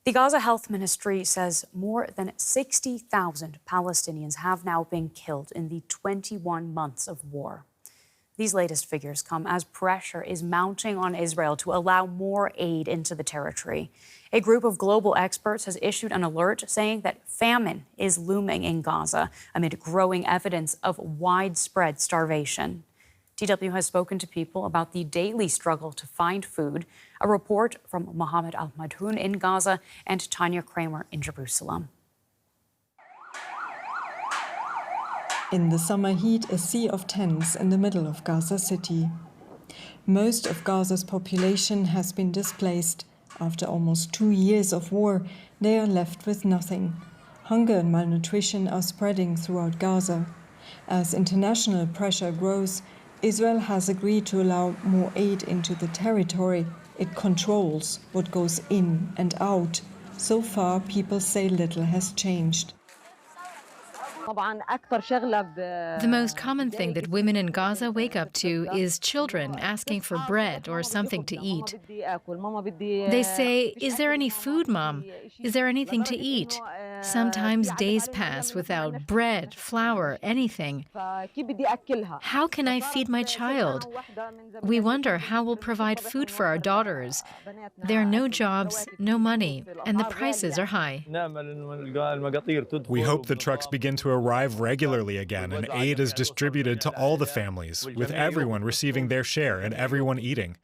The Gaza Health Ministry says more than 60,000 Palestinians have now been killed in the 21 months of war. These latest figures come as pressure is mounting on Israel to allow more aid into the territory. A group of global experts has issued an alert saying that famine is looming in Gaza amid growing evidence of widespread starvation. DW has spoken to people about the daily struggle to find food. A report from Mohammed Al-Madhoun in Gaza and Tanya Kramer in Jerusalem. In the summer heat, a sea of tents in the middle of Gaza City. Most of Gaza's population has been displaced. After almost 2 years of war, they are left with nothing. Hunger and malnutrition are spreading throughout Gaza. As international pressure grows, Israel has agreed to allow more aid into the territory. It controls what goes in and out. So far, people say little has changed. The most common thing that women in Gaza wake up to is children asking for bread or something to eat. They say, "Is there any food, Mom? Is there anything to eat?" Sometimes days pass without bread, flour, anything. How can I feed my child? We wonder how we'll provide food for our daughters. There are no jobs, no money, and the prices are high. We hope the trucks begin to arrive regularly again and aid is distributed to all the families, with everyone receiving their share and everyone eating.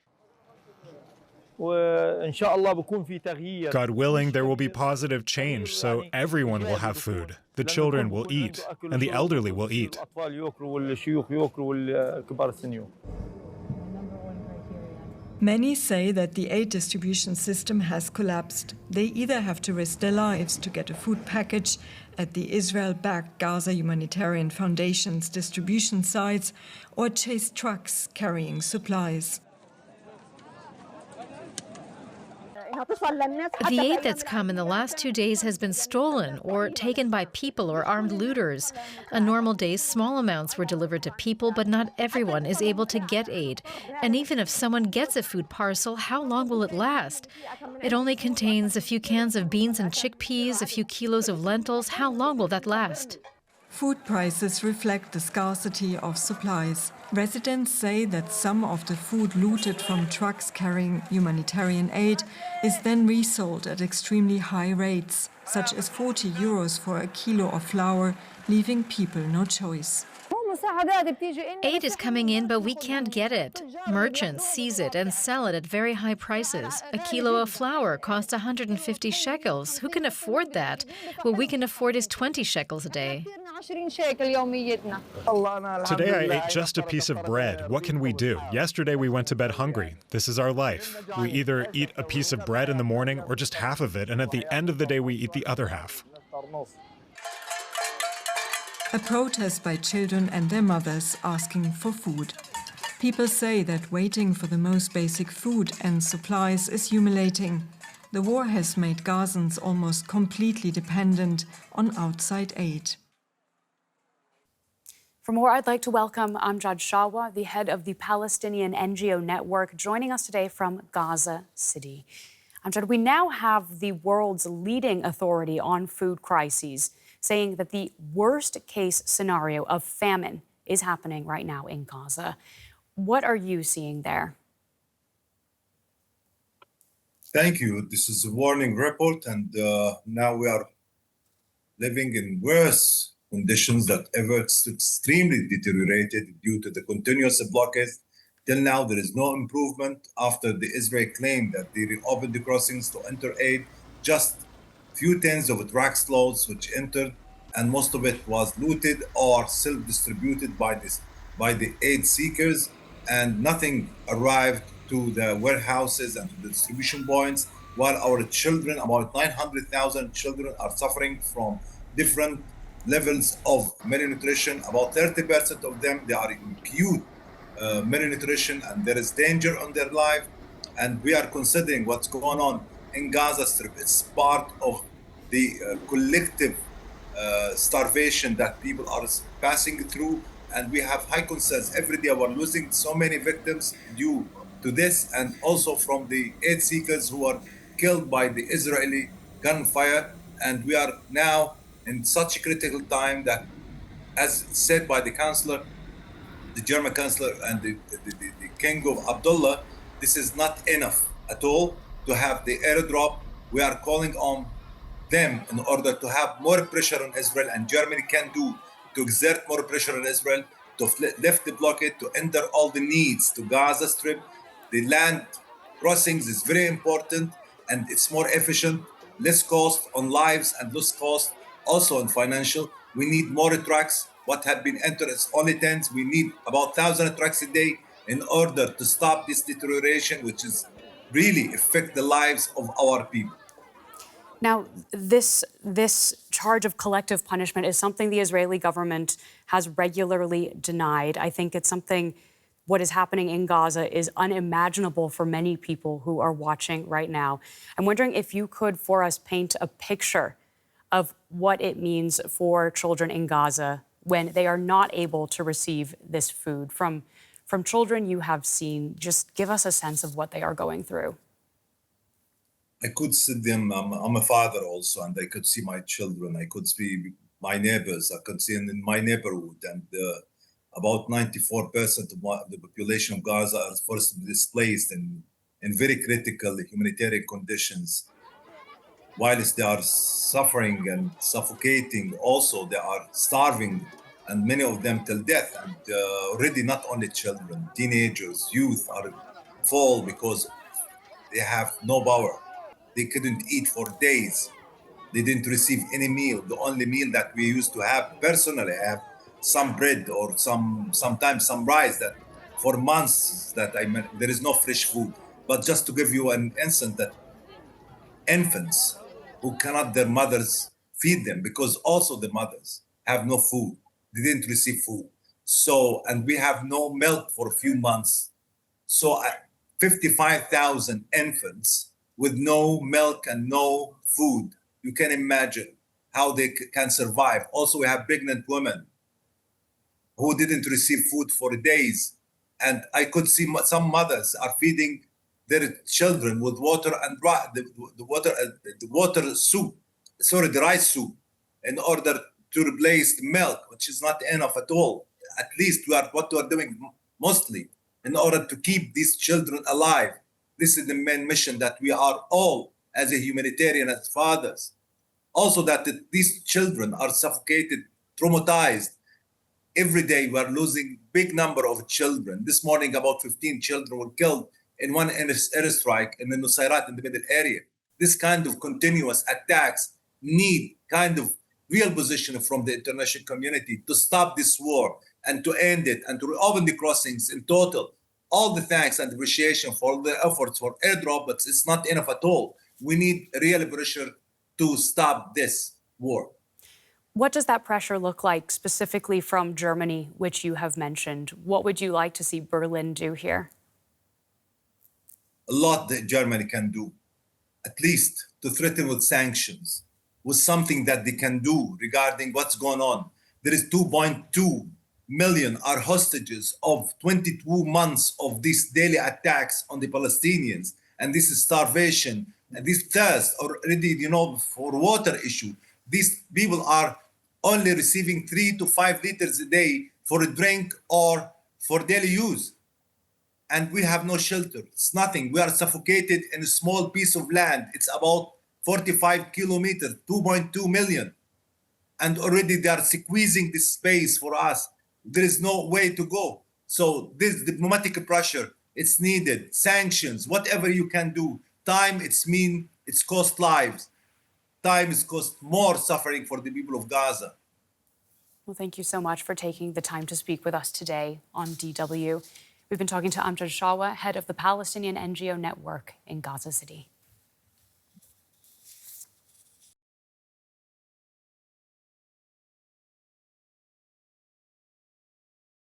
God willing, there will be positive change, so everyone will have food. The children will eat, and the elderly will eat. Many say that the aid distribution system has collapsed. They either have to risk their lives to get a food package at the Israel-backed Gaza Humanitarian Foundation's distribution sites or chase trucks carrying supplies. The aid that's come in the last 2 days has been stolen or taken by people or armed looters. On normal days, small amounts were delivered to people, but not everyone is able to get aid. And even if someone gets a food parcel, how long will it last? It only contains a few cans of beans and chickpeas, a few kilos of lentils. How long will that last? Food prices reflect the scarcity of supplies. Residents say that some of the food looted from trucks carrying humanitarian aid is then resold at extremely high rates, such as 40 euros for a kilo of flour, leaving people no choice. Aid is coming in, but we can't get it. Merchants seize it and sell it at very high prices. A kilo of flour costs 150 shekels. Who can afford that? What we can afford is 20 shekels a day. Today I ate just a piece of bread. What can we do? Yesterday we went to bed hungry. This is our life. We either eat a piece of bread in the morning or just half of it, and at the end of the day we eat the other half. A protest by children and their mothers asking for food. People say that waiting for the most basic food and supplies is humiliating. The war has made Gazans almost completely dependent on outside aid. For more, I'd like to welcome Amjad Shawa, the head of the Palestinian NGO network, joining us today from Gaza City. Amjad, we now have the world's leading authority on food crises saying that the worst-case scenario of famine is happening right now in Gaza. What are you seeing there? Thank you. This is a warning report, and now we are living in worse conditions that ever extremely deteriorated due to the continuous blockade. Till now, there is no improvement after the Israel claimed that they reopened the crossings to enter aid. Just few tens of trucks loads which entered, and most of it was looted or self-distributed by the aid seekers, and nothing arrived to the warehouses and to the distribution points, while our children, about 900,000 children, are suffering from different levels of malnutrition. About 30% of them, they are in acute malnutrition, and there is danger on their life. And we are considering what's going on in Gaza Strip. It's part of the collective starvation that people are passing through, and we have high concerns. Every day we're losing so many victims due to this, and also from the aid seekers who are killed by the Israeli gunfire, and we are now in such a critical time that, as said by the Chancellor, the German Chancellor, and the King of Abdullah, this is not enough at all to have the airdrop. We are calling on them in order to have more pressure on Israel, and Germany can do to exert more pressure on Israel to lift the blockade, to enter all the needs to Gaza Strip. The land crossings is very important, and it's more efficient, less cost on lives and less cost also on financial. We need more trucks. What have been entered is only tens. We need about 1,000 trucks a day in order to stop this deterioration, which is really affect the lives of our people. Now, this charge of collective punishment is something the Israeli government has regularly denied. I think it's something, what is happening in Gaza is unimaginable for many people who are watching right now. I'm wondering if you could, for us, paint a picture of what it means for children in Gaza when they are not able to receive this food. From children you have seen, just give us a sense of what they are going through. I could see them. I'm a father also, and I could see my children. I could see my neighbors. I could see in my neighborhood, and about 94% of the population of Gaza are forcibly displaced in very critical humanitarian conditions. Whilst they are suffering and suffocating, also they are starving, and many of them till death. And already not only children, teenagers, youth are fall because they have no power. They couldn't eat for days. They didn't receive any meal. The only meal that we used to have personally, I have some bread or sometimes some rice that for months that there is no fresh food. But just to give you an instance that infants who cannot their mothers feed them because also the mothers have no food. They didn't receive food. So, and we have no milk for a few months. So 55,000 infants with no milk and no food. You can imagine how they can survive. Also, we have pregnant women who didn't receive food for days. And I could see some mothers are feeding their children with water and the water soup, sorry, the rice soup, in order to replace the milk, which is not enough at all. At least what we are doing mostly in order to keep these children alive. This is the main mission that we are all, as a humanitarian, as fathers. Also that these children are suffocated, traumatized. Every day we are losing big number of children. This morning, about 15 children were killed in one airstrike in the Nusayrat in the middle area. This kind of continuous attacks need kind of real position from the international community to stop this war and to end it and to reopen the crossings in total. All the thanks and appreciation for the efforts for airdrop, but it's not enough at all. We need real pressure to stop this war. What does that pressure look like specifically from Germany, which you have mentioned? What would you like to see Berlin do here? A lot that Germany can do, at least to threaten with sanctions, with something that they can do regarding what's going on. There is 2.2 million are hostages of 22 months of these daily attacks on the Palestinians. And this is starvation and this thirst already, for water issue. These people are only receiving 3 to 5 liters a day for a drink or for daily use. And we have no shelter. It's nothing. We are suffocated in a small piece of land. It's about 45 kilometers, 2.2 million. And already they are squeezing this space for us. There is no way to go. So this diplomatic pressure, it's needed. Sanctions, whatever you can do. Time, it's cost lives. Time is cost more suffering for the people of Gaza. Well, thank you so much for taking the time to speak with us today on DW. We've been talking to Amjad Shawa, head of the Palestinian NGO network in Gaza City.